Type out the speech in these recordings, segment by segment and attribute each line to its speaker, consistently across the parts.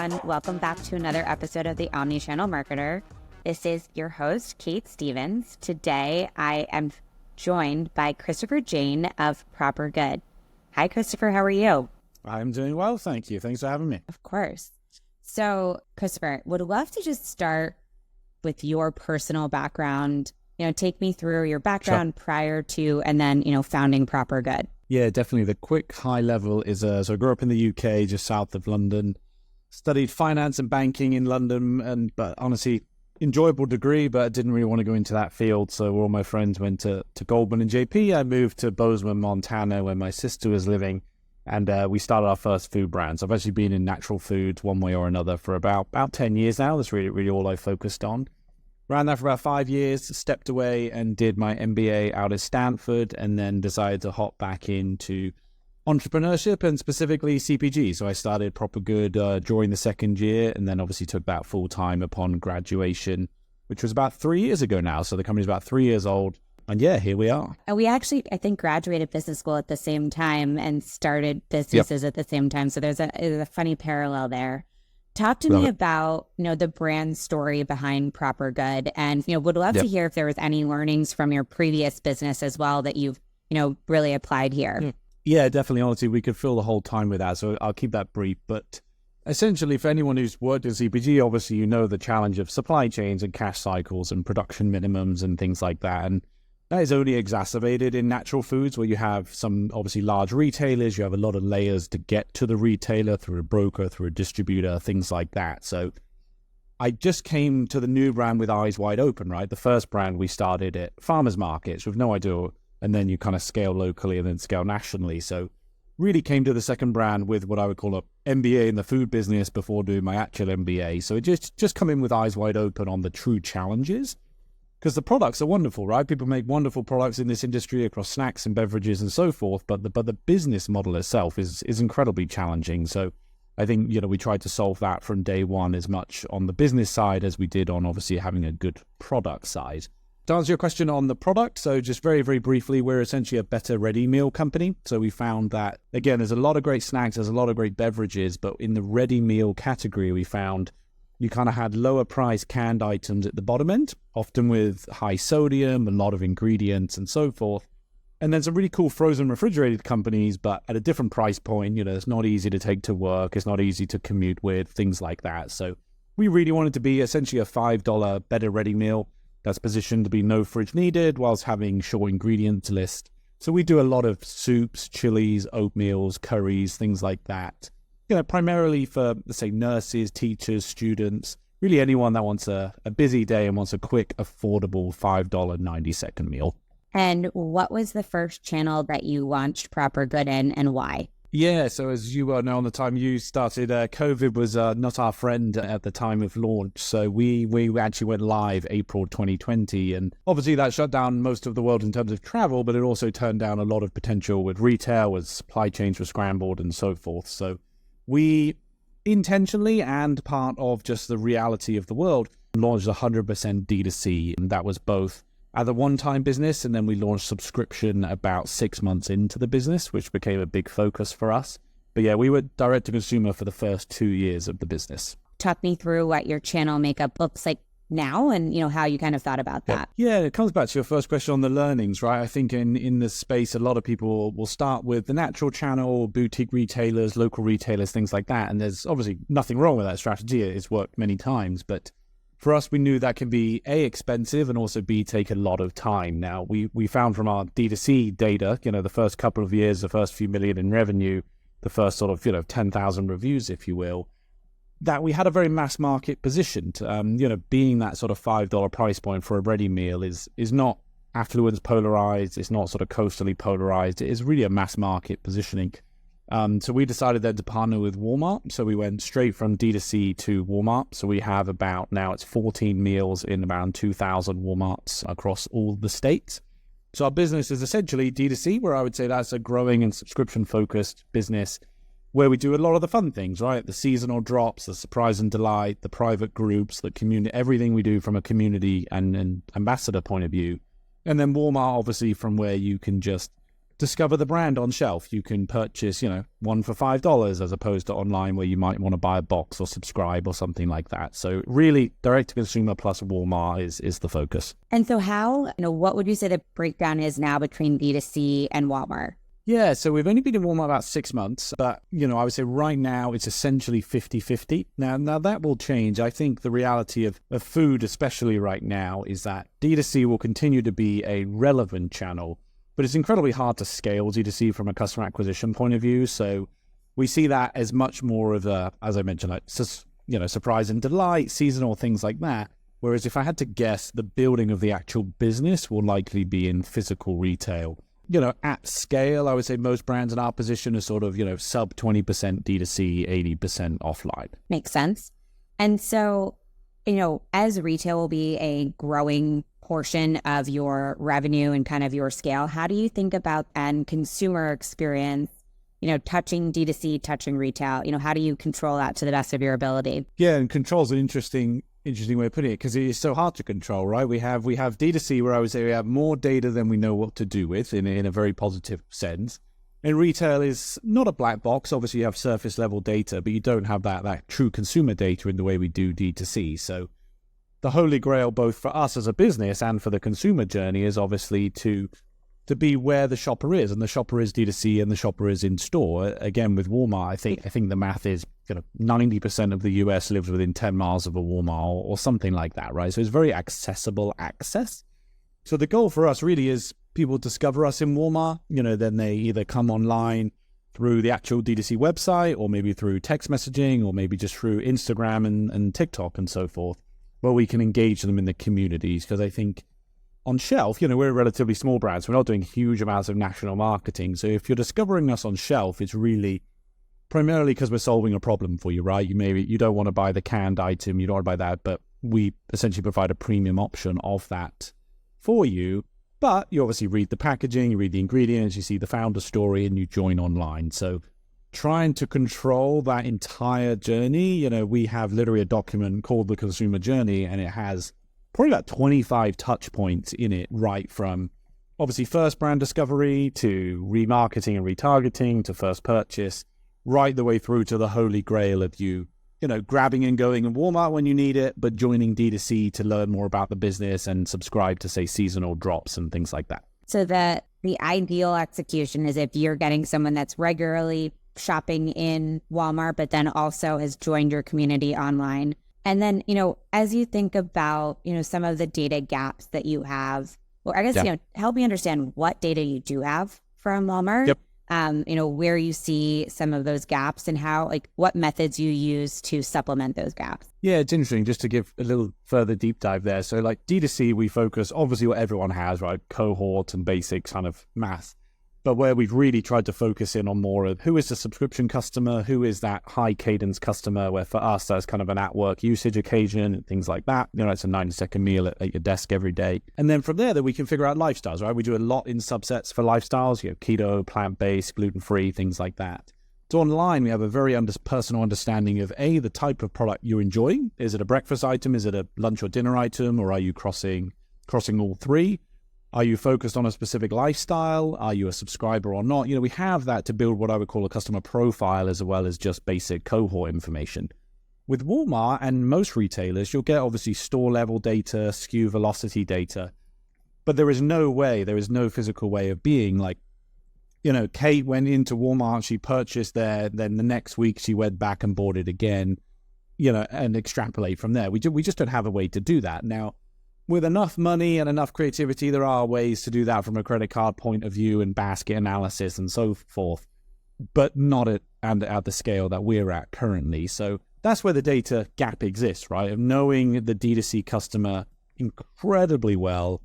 Speaker 1: everyone. Welcome back to another episode of the Omnichannel Marketer. This is your host, Kate Stevens. Today, I am joined by Christopher Jane of Proper Good. Hi, Christopher. How are you?
Speaker 2: I'm doing well, thank you. Thanks for having me.
Speaker 1: Of course. So, Christopher, would love to just start with your personal background. Take me through your background prior to and then, founding Proper Good.
Speaker 2: Yeah, definitely. The quick high level is, so I grew up in the UK, just south of London, studied finance and banking in London, but honestly, enjoyable degree, but I didn't really want to go into that field. So all my friends went to Goldman and JP. I moved to Bozeman, Montana, where my sister was living, and we started our first food brand. So I've actually been in natural foods one way or another for about 10 years now. That's really all I focused on. Ran that for about 5 years, stepped away and did my MBA out of Stanford, and then decided to hop back into entrepreneurship and specifically CPG. So I started Proper Good during the second year, and then obviously took that full time upon graduation, which was about 3 years ago now. So the company's about 3 years old. And yeah, here we are.
Speaker 1: And we actually, I think, graduated business school at the same time and started businesses at the same time. So there's a funny parallel there. Talk to me about, the brand story behind Proper Good, and, would love to hear if there was any learnings from your previous business as well that you've, really applied here.
Speaker 2: Yeah, definitely. Honestly, we could fill the whole time with that, so I'll keep that brief. But essentially, for anyone who's worked in CPG, obviously, the challenge of supply chains and cash cycles and production minimums and things like that. And that is only exacerbated in natural foods, where you have some obviously large retailers. You have a lot of layers to get to the retailer through a broker, through a distributor, things like that. So I just came to the new brand with eyes wide open, right? The first brand we started at farmers markets with no idea. And then you kind of scale locally and then scale nationally. So really came to the second brand with what I would call an MBA in the food business before doing my actual MBA. So it just come in with eyes wide open on the true challenges. Because the products are wonderful, right? People make wonderful products in this industry across snacks and beverages and so forth, but the business model itself is incredibly challenging. So I think, we tried to solve that from day one as much on the business side as we did on obviously having a good product side. To answer your question on the product, so just very, very briefly, we're essentially a better ready meal company. So we found that, again, there's a lot of great snacks, there's a lot of great beverages, but in the ready meal category, we found you kind of had lower price canned items at the bottom end, often with high sodium, a lot of ingredients and so forth. And then some really cool frozen refrigerated companies, but at a different price point. It's not easy to take to work. It's not easy to commute with, things like that. So we really wanted to be essentially a $5 better ready meal that's positioned to be no fridge needed whilst having short ingredients list. So we do a lot of soups, chilies, oatmeals, curries, things like that. Primarily for, let's say, nurses, teachers, students, really anyone that wants a busy day and wants a quick, affordable $5 90-second meal.
Speaker 1: And what was the first channel that you launched Proper Good in, and why?
Speaker 2: Yeah, so as you well know, on the time you started, COVID was not our friend at the time of launch. So we actually went live April 2020. And obviously that shut down most of the world in terms of travel, but it also turned down a lot of potential with retail as supply chains were scrambled and so forth. So we intentionally, and part of just the reality of the world, launched 100% D2C. And that was both at the one-time business, and then we launched subscription about 6 months into the business, which became a big focus for us. But yeah, we were direct-to-consumer for the first 2 years of the business.
Speaker 1: Talk me through what your channel makeup looks like now and, how you kind of thought about that.
Speaker 2: Yeah, it comes back to your first question on the learnings, right? I think in this space, a lot of people will start with the natural channel, boutique retailers, local retailers, things like that. And there's obviously nothing wrong with that strategy. It's worked many times. But for us, we knew that can be A, expensive, and also B, take a lot of time. Now, we found from our D2C data, the first couple of years, the first few million in revenue, the first sort of, 10,000 reviews, if you will, that we had a very mass market position. Being that sort of $5 price point for a ready meal is not affluence polarized. It's not sort of coastally polarized. It is really a mass market positioning. So we decided then to partner with Walmart. So we went straight from D2C to Walmart. So we have about, now it's 14 meals in around 2,000 Walmarts across all the states. So our business is essentially D2C, where I would say that's a growing and subscription focused business, where we do a lot of the fun things, right? The seasonal drops, the surprise and delight, the private groups, the community, everything we do from a community and ambassador point of view. And then Walmart, obviously, from where you can just discover the brand on shelf. You can purchase, one for $5 as opposed to online where you might want to buy a box or subscribe or something like that. So really direct to consumer plus Walmart is the focus.
Speaker 1: And so what would you say the breakdown is now between D2C and Walmart?
Speaker 2: Yeah, so we've only been in Walmart about 6 months, but, I would say right now it's essentially 50-50. Now that will change. I think the reality of food, especially right now, is that D2C will continue to be a relevant channel, but it's incredibly hard to scale D2C from a customer acquisition point of view. So we see that as much more of a, as I mentioned, surprise and delight, seasonal things like that. Whereas if I had to guess, the building of the actual business will likely be in physical retail. At scale, I would say most brands in our position are sort of, sub 20% D2C, 80% offline.
Speaker 1: Makes sense. And so, as retail will be a growing portion of your revenue and kind of your scale, how do you think about end consumer experience, touching D2C, touching retail? How do you control that to the best of your ability?
Speaker 2: Yeah, and control is an interesting way of putting it, because it is so hard to control, right? We have D2C where I would say we have more data than we know what to do with in a very positive sense. And retail is not a black box. Obviously, you have surface level data, but you don't have that true consumer data in the way we do D2C. So the holy grail, both for us as a business and for the consumer journey, is obviously to be where the shopper is, and the shopper is D2C and the shopper is in store. Again, with Walmart, I think the math is 90% of the US lives within 10 miles of a Walmart or something like that, right? So it's very accessible access. So the goal for us really is people discover us in Walmart, then they either come online through the actual D2C website, or maybe through text messaging, or maybe just through Instagram and TikTok and so forth, where we can engage them in the communities. Because I think on shelf, we're a relatively small brand, so we're not doing huge amounts of national marketing. So if you're discovering us on shelf, it's really primarily because we're solving a problem for you, right? You don't want to buy the canned item, you don't want to buy that, but we essentially provide a premium option of that for you. But you obviously read the packaging, you read the ingredients, you see the founder story, and you join online. So trying to control that entire journey, we have literally a document called the consumer journey, and it has probably about 25 touch points in it, right from obviously first brand discovery to remarketing and retargeting to first purchase, right the way through to the holy grail of you grabbing and going in Walmart when you need it, but joining D2C to learn more about the business and subscribe to, say, seasonal drops and things like that.
Speaker 1: So that the ideal execution is if you're getting someone that's regularly shopping in Walmart, but then also has joined your community online. And then, as you think about, some of the data gaps that you have, or I guess, help me understand what data you do have from Walmart.
Speaker 2: Yep.
Speaker 1: Where you see some of those gaps and how, what methods you use to supplement those gaps.
Speaker 2: Yeah, it's interesting just to give a little further deep dive there. So D2C, we focus obviously what everyone has, right? Cohort and basic kind of math. But where we've really tried to focus in on more of who is the subscription customer, who is that high cadence customer, where for us, that's kind of an at-work usage occasion and things like that. It's a 90-second meal at your desk every day. And then from there, that we can figure out lifestyles, right? We do a lot in subsets for lifestyles, keto, plant-based, gluten-free, things like that. So online, we have a very personal understanding of the type of product you're enjoying. Is it a breakfast item? Is it a lunch or dinner item? Or are you crossing all three? Are you focused on a specific lifestyle? Are you a subscriber or not? We have that to build what I would call a customer profile, as well as just basic cohort information. With Walmart and most retailers, you'll get obviously store level data, SKU velocity data, but there is no physical way of being Kate went into Walmart, she purchased there, then the next week she went back and bought it again, and extrapolate from there. We just don't have a way to do that. Now, with enough money and enough creativity, there are ways to do that from a credit card point of view and basket analysis and so forth, but not at the scale that we're at currently. So that's where the data gap exists, right? Of knowing the D2C customer incredibly well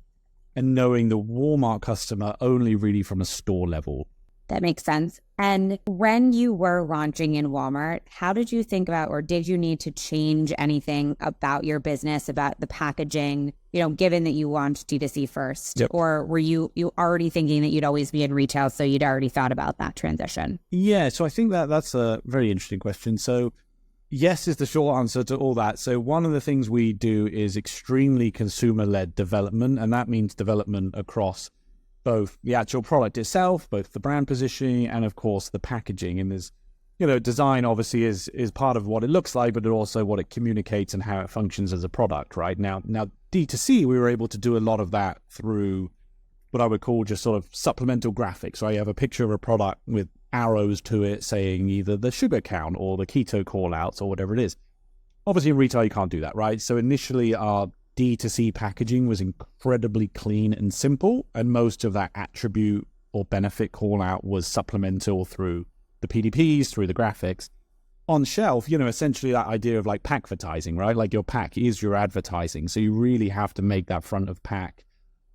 Speaker 2: and knowing the Walmart customer only really from a store level.
Speaker 1: That makes sense. And when you were launching in Walmart, how did you think about, or did you need to change anything about your business, about the packaging, given that you launched D2C first?
Speaker 2: Yep.
Speaker 1: Or were you already thinking that you'd always be in retail, so you'd already thought about that transition?
Speaker 2: Yeah, so I think that's a very interesting question. So yes is the short answer to all that. So one of the things we do is extremely consumer-led development, and that means development across both the actual product itself, both the brand positioning, and of course the packaging. And there's, design obviously is part of what it looks like, but also what it communicates and how it functions as a product, right? Now D2C, we were able to do a lot of that through what I would call just sort of supplemental graphics, right? You have a picture of a product with arrows to it saying either the sugar count or the keto call outs or whatever it is. Obviously in retail, you can't do that, right? So initially our D2C packaging was incredibly clean and simple, and most of that attribute or benefit call out was supplemental through the PDPs, through the graphics. On shelf, essentially that idea of like packvertising, right? Like your pack is your advertising. So you really have to make that front of pack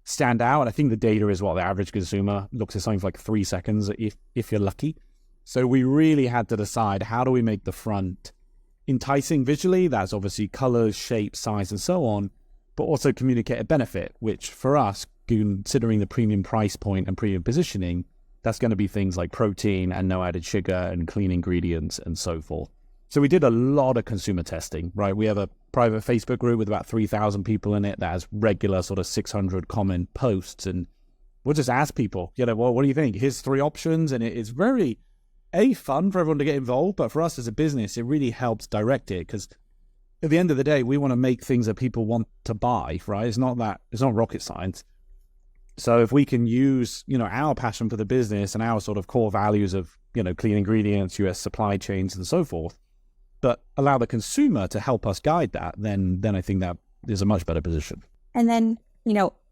Speaker 2: stand out. And I think the data is what the average consumer looks at something for like 3 seconds if you're lucky. So we really had to decide, how do we make the front enticing visually? That's obviously colors, shape, size, and so on, but also communicate a benefit, which for us, considering the premium price point and premium positioning, that's going to be things like protein and no added sugar and clean ingredients and so forth. So we did a lot of consumer testing, right? We have a private Facebook group with about 3,000 people in it that has regular sort of 600 comment posts. And we'll just ask people, well, what do you think? Here's 3 options. And it's very, fun for everyone to get involved. But for us as a business, it really helps direct it, because at the end of the day, we want to make things that people want to buy, right? It's not rocket science. So if we can use, our passion for the business and our sort of core values of, clean ingredients, US supply chains and so forth, but allow the consumer to help us guide that, then I think that is a much better position.
Speaker 1: And then,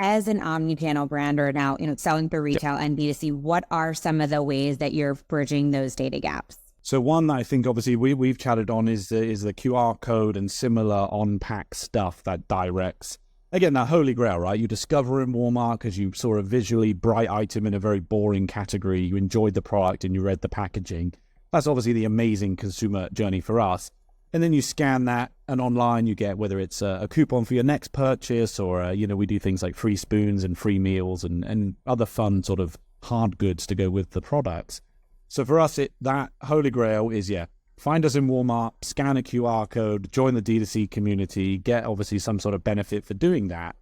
Speaker 1: as an omnichannel brand, or now, selling through retail and B2C, what are some of the ways that you're bridging those data gaps?
Speaker 2: So one that I think obviously we've chatted on is the QR code and similar on-pack stuff that directs, again, that holy grail, right? You discover in Walmart because you saw a visually bright item in a very boring category. You enjoyed the product and you read the packaging. That's obviously the amazing consumer journey for us. And then you scan that, and online you get, whether it's a coupon for your next purchase, or, we do things like free spoons and free meals and other fun sort of hard goods to go with the products. So for us, that holy grail is, find us in Walmart, scan a QR code, join the D2C community, get obviously some sort of benefit for doing that.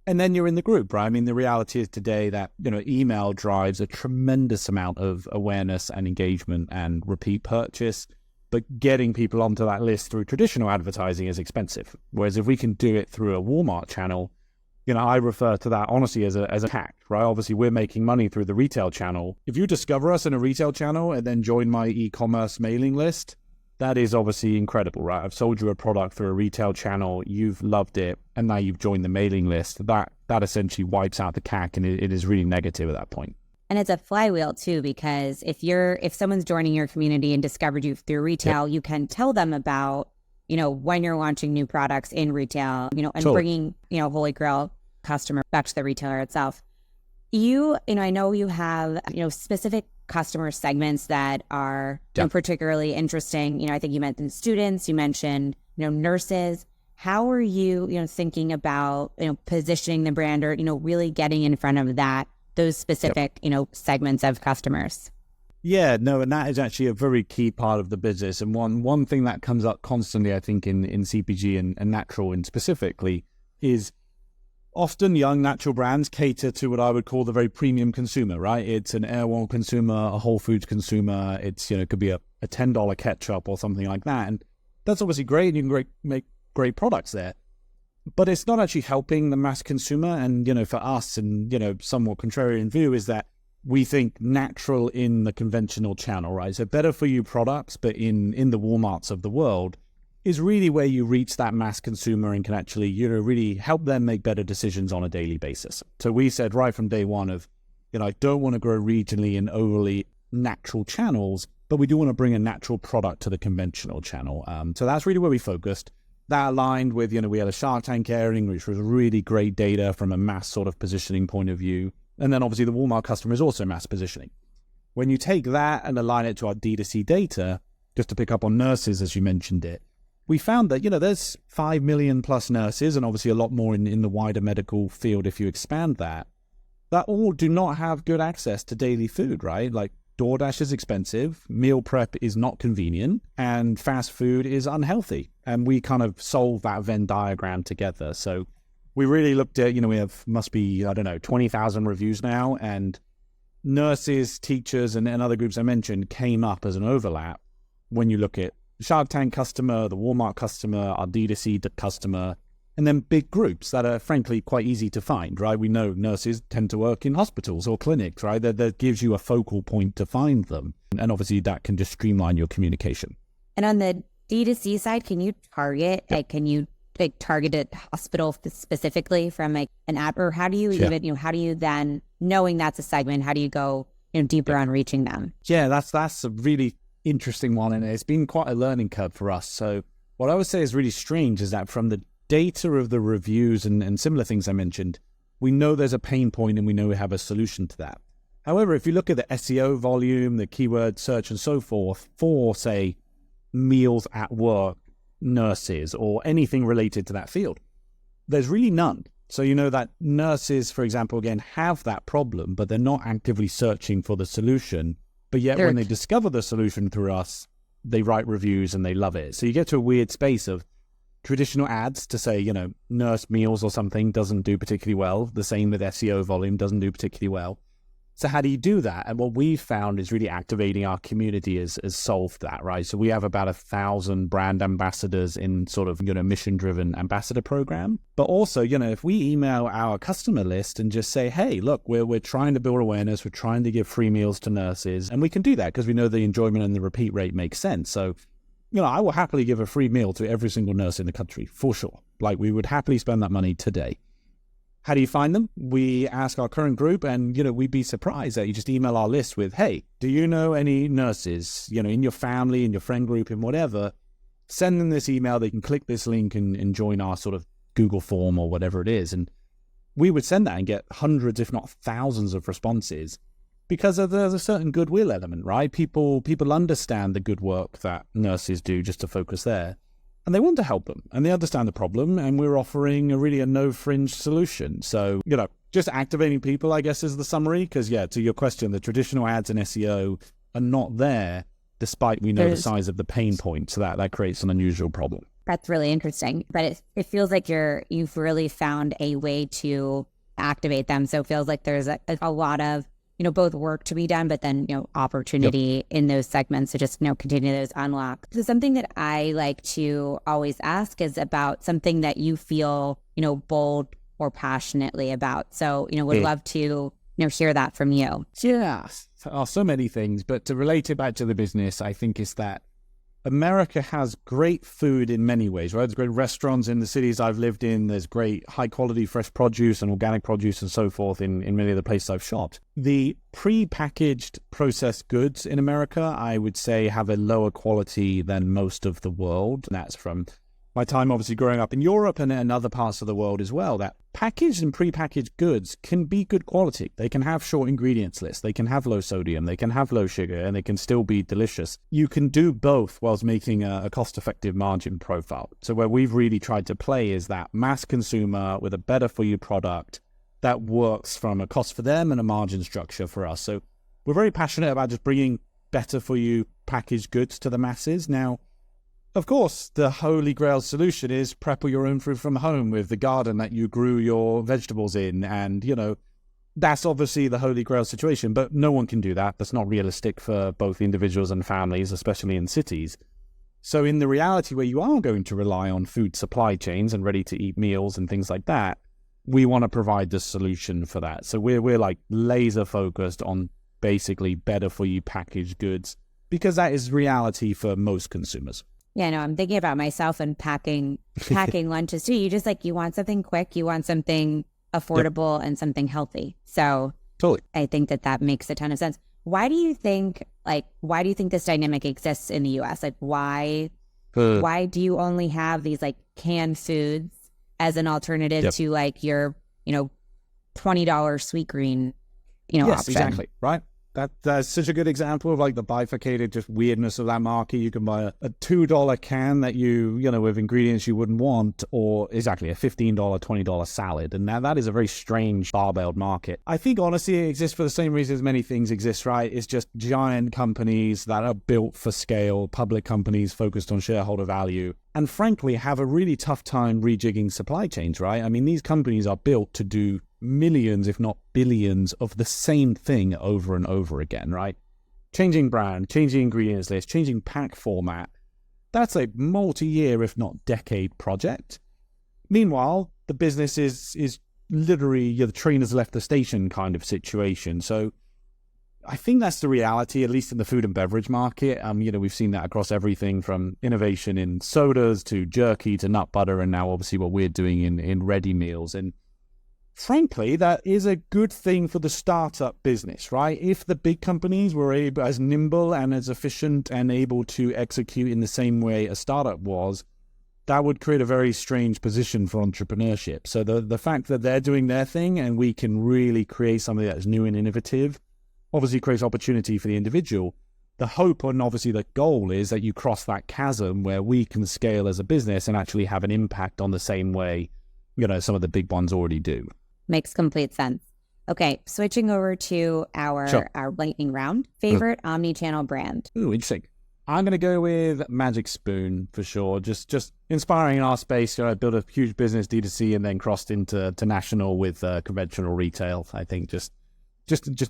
Speaker 2: And then you're in the group, right? I mean, the reality is today that, email drives a tremendous amount of awareness and engagement and repeat purchase, but getting people onto that list through traditional advertising is expensive. Whereas if we can do it through a Walmart channel, I refer to that honestly as a hack, right? Obviously, we're making money through the retail channel. If you discover us in a retail channel and then join my e-commerce mailing list, that is obviously incredible, right? I've sold you a product through a retail channel, you've loved it, and now you've joined the mailing list. That essentially wipes out the CAC, and it is really negative at that point.
Speaker 1: And it's a flywheel too, because if someone's joining your community and discovered you through retail, you can tell them about, when you're launching new products in retail, and totally bringing, holy grail customer back to the retailer itself. I know you have, specific customer segments that are particularly interesting. I think you mentioned students, you mentioned, nurses. How are you, thinking about, positioning the brand, or, really getting in front of those specific, segments of customers?
Speaker 2: Yeah, no, and that is actually a very key part of the business. And one thing that comes up constantly, I think, in CPG and natural and specifically, is often young natural brands cater to what I would call the very premium consumer, right? It's an Airwell consumer, a Whole Foods consumer. It's, it could be a $10 ketchup or something like that. And that's obviously great. You can make great products there. But it's not actually helping the mass consumer. And, for us, and, somewhat contrarian view is that we think natural in the conventional channel, right? So better for you products, but in the Walmarts of the world, is really where you reach that mass consumer and can actually, really help them make better decisions on a daily basis. So we said right from day one of, I don't want to grow regionally in overly natural channels, but we do want to bring a natural product to the conventional channel. So that's really where we focused. That aligned with, we had a Shark Tank airing, which was really great data from a mass sort of positioning point of view. And then obviously the Walmart customer is also mass positioning. When you take that and align it to our D2C data, just to pick up on nurses, as you mentioned it, we found that, there's 5 million plus nurses, and obviously a lot more in the wider medical field if you expand that all do not have good access to daily food, right? Like DoorDash is expensive, meal prep is not convenient, and fast food is unhealthy. And we kind of solve that Venn diagram together. So we really looked at, we have, must be, I don't know, 20,000 reviews now, and nurses, teachers, and other groups I mentioned came up as an overlap when you look at Shark Tank customer, the Walmart customer, our D2C customer, and then big groups that are frankly quite easy to find, right? We know nurses tend to work in hospitals or clinics, right? That gives you a focal point to find them. And obviously that can just streamline your communication.
Speaker 1: And on the D2C side, can you target, can you target a hospital specifically from an app, or how do you even, how do you then, knowing that's a segment, how do you go deeper on reaching them?
Speaker 2: Yeah, that's a really interesting one, and it's been quite a learning curve for us. So what I would say is really strange is that from the data of the reviews and similar things I mentioned, we know there's a pain point and we know we have a solution to that. However, if you look at the SEO volume, the keyword search and so forth for, say, meals at work, nurses, or anything related to that field, there's really none. So you know that nurses, for example, again, have that problem, but they're not actively searching for the solution. But yet when they discover the solution through us, they write reviews and they love it. So you get to a weird space of traditional ads to say, nurse meals or something doesn't do particularly well. The same with SEO volume, doesn't do particularly well. So how do you do that? And what we've found is really activating our community has solved that, right? So we have about 1,000 brand ambassadors in sort of, mission-driven ambassador program. But also, if we email our customer list and just say, hey, look, we're trying to build awareness, we're trying to give free meals to nurses, and we can do that because we know the enjoyment and the repeat rate makes sense. So, I will happily give a free meal to every single nurse in the country, for sure. Like, we would happily spend that money today. How do you find them? We ask our current group, and, we'd be surprised that you just email our list with, hey, do you know any nurses, in your family, in your friend group, in whatever? Send them this email. They can click this link and join our sort of Google form or whatever it is. And we would send that and get hundreds, if not thousands of responses because there's a certain goodwill element, right? People understand the good work that nurses do, just to focus there. And they want to help them, and they understand the problem, and we're offering a no-fringe solution. So, just activating people, I guess, is the summary, because, to your question, the traditional ads and SEO are not there, despite we know the size of the pain point, so that creates an unusual problem.
Speaker 1: That's really interesting, but it feels like you've really found a way to activate them, so it feels like there's a lot of both work to be done, but then, opportunity in those segments to just, continue those unlock. So something that I like to always ask is about something that you feel, bold or passionately about. So, would love to, hear that from you.
Speaker 2: Yeah, so many things, but to relate it back to the business, I think is that America has great food in many ways, right? There's great restaurants in the cities I've lived in. There's great high-quality fresh produce and organic produce and so forth in many of the places I've shopped. The pre-packaged processed goods in America, I would say, have a lower quality than most of the world. And that's from my time obviously growing up in Europe and other parts of the world as well, that packaged and pre-packaged goods can be good quality. They can have short ingredients lists, they can have low sodium, they can have low sugar, and they can still be delicious. You can do both whilst making a cost-effective margin profile. So where we've really tried to play is that mass consumer with a better for you product that works from a cost for them and a margin structure for us. So we're very passionate about just bringing better for you packaged goods to the masses. Now, of course, the holy grail solution is prep your own food from home with the garden that you grew your vegetables in. And, that's obviously the holy grail situation, but no one can do that. That's not realistic for both individuals and families, especially in cities. So in the reality where you are going to rely on food supply chains and ready-to-eat meals and things like that, we want to provide the solution for that. So we're like laser focused on basically better for you packaged goods, because that is reality for most consumers.
Speaker 1: Yeah, no, I'm thinking about myself and packing lunches too. You want something quick, you want something affordable and something healthy. So
Speaker 2: totally,
Speaker 1: I think that makes a ton of sense. Why do you think this dynamic exists in the US? Like, why do you only have these canned foods as an alternative to your, $20 Sweet Green,
Speaker 2: yes,
Speaker 1: option?
Speaker 2: Exactly, right? That's such a good example of like the bifurcated just weirdness of that market. You can buy a $2 can that you know, with ingredients you wouldn't want, or exactly a $15, $20 salad. And now that is a very strange barbelled market. I think honestly it exists for the same reason as many things exist, right? It's just giant companies that are built for scale, public companies focused on shareholder value, and frankly have a really tough time rejigging supply chains, right? I mean, these companies are built to do millions, if not billions, of the same thing over and over again, right? Changing brand, changing ingredients list, changing pack format. That's a multi-year, if not decade project. Meanwhile, the business is literally the train has left the station kind of situation. So I think that's the reality, at least in the food and beverage market. You know, we've seen that across everything from innovation in sodas to jerky to nut butter, and now obviously what we're doing in ready meals. And frankly, that is a good thing for the startup business, right? If the big companies were able, as nimble and as efficient and able to execute in the same way a startup was, that would create a very strange position for entrepreneurship. So the fact that they're doing their thing and we can really create something that's new and innovative obviously creates opportunity for the individual. The hope and obviously the goal is that you cross that chasm where we can scale as a business and actually have an impact on the same way, you know, some of the big ones already do.
Speaker 1: Makes complete sense. Okay, switching over to our lightning round. Favorite omnichannel brand?
Speaker 2: Ooh, interesting. I'm going to go with Magic Spoon for sure. Just inspiring in our space. You know, I built a huge business D2C and then crossed into national with conventional retail. I think just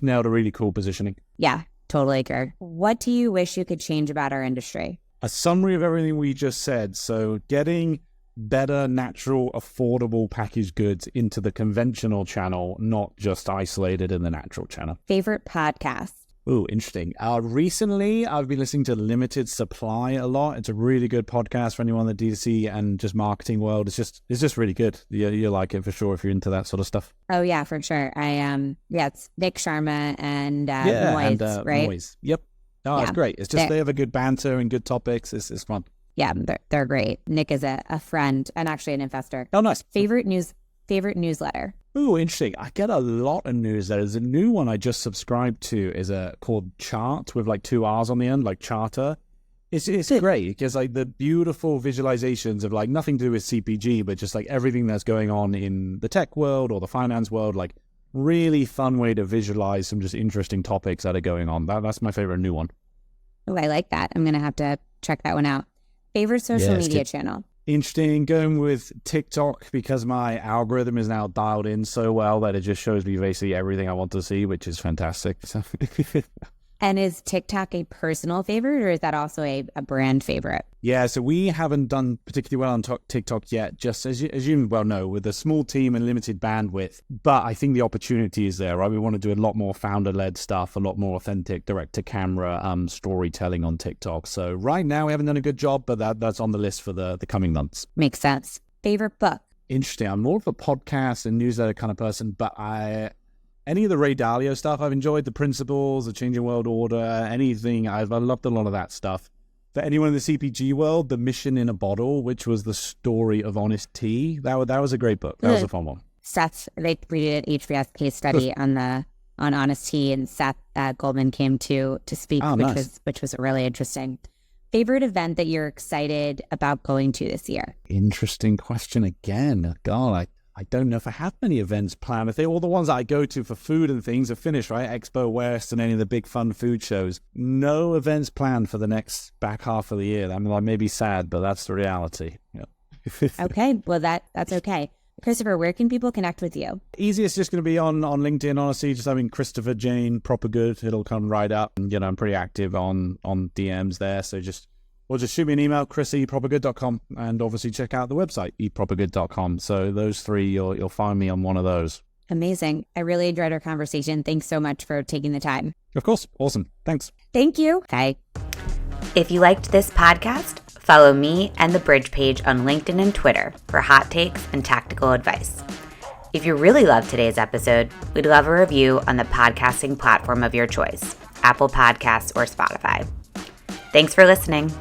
Speaker 2: nailed a really cool positioning.
Speaker 1: Yeah, totally agree. What do you wish you could change about our industry?
Speaker 2: A summary of everything we just said. So getting better, natural, affordable packaged goods into the conventional channel, not just isolated in the natural channel. Favorite podcast? Ooh, interesting. Recently, I've been listening to Limited Supply a lot. It's a really good podcast for anyone in the D2C and just marketing world. It's just really good. You like it for sure if you're into that sort of stuff. Oh yeah, for sure. It's Nick Sharma and Moise, right? Moise. Yep. Oh, it's great. It's just they have a good banter and good topics. It's fun. Yeah, they're great. Nick is a friend and actually an investor. Oh, nice. Favorite newsletter? Ooh, interesting. I get a lot of newsletters. A new one I just subscribed to is called Chart with like 2 R's on the end, like Charter. It's great because like the beautiful visualizations of like nothing to do with CPG, but just like everything that's going on in the tech world or the finance world, like really fun way to visualize some just interesting topics that are going on. That's my favorite new one. Oh, I like that. I'm going to have to check that one out. Favorite social media channel? Interesting. Going with TikTok because my algorithm is now dialed in so well that it just shows me basically everything I want to see, which is fantastic. And is TikTok a personal favorite or is that also a brand favorite? Yeah, so we haven't done particularly well on TikTok yet, just as you well know, with a small team and limited bandwidth. But I think the opportunity is there, right? We want to do a lot more founder-led stuff, a lot more authentic direct-to-camera storytelling on TikTok. So right now we haven't done a good job, but that's on the list for the coming months. Makes sense. Favorite book? Interesting. I'm more of a podcast and newsletter kind of person, but any of the Ray Dalio stuff, I've enjoyed the principles, the changing world order, anything. I've loved a lot of that stuff. For anyone in the CPG world, The Mission in a Bottle, which was the story of Honest Tea, that was a great book. That was a fun one. Seth, they redid an HBS case study on Honest Tea, and Seth Goldman came to speak, which was really interesting. Favorite event that you're excited about going to this year? Interesting question again. God, I don't know if I have many events planned. I think all the ones that I go to for food and things are finished, right? Expo West and any of the big fun food shows. No events planned for the next back half of the year. I mean, I may be sad, but that's the reality. Yeah. Okay, well, that's okay. Christopher, where can people connect with you? Easiest just going to be on LinkedIn, honestly. Just having Christopher Jane, Proper Good. It'll come right up. And, I'm pretty active on DMs there. So just shoot me an email, chris@eatpropergood.com, and obviously check out the website, eatpropergood.com. So those three, you'll find me on one of those. Amazing. I really enjoyed our conversation. Thanks so much for taking the time. Of course. Awesome. Thanks. Thank you. Bye. If you liked this podcast, follow me and the Bridge page on LinkedIn and Twitter for hot takes and tactical advice. If you really loved today's episode, we'd love a review on the podcasting platform of your choice, Apple Podcasts or Spotify. Thanks for listening.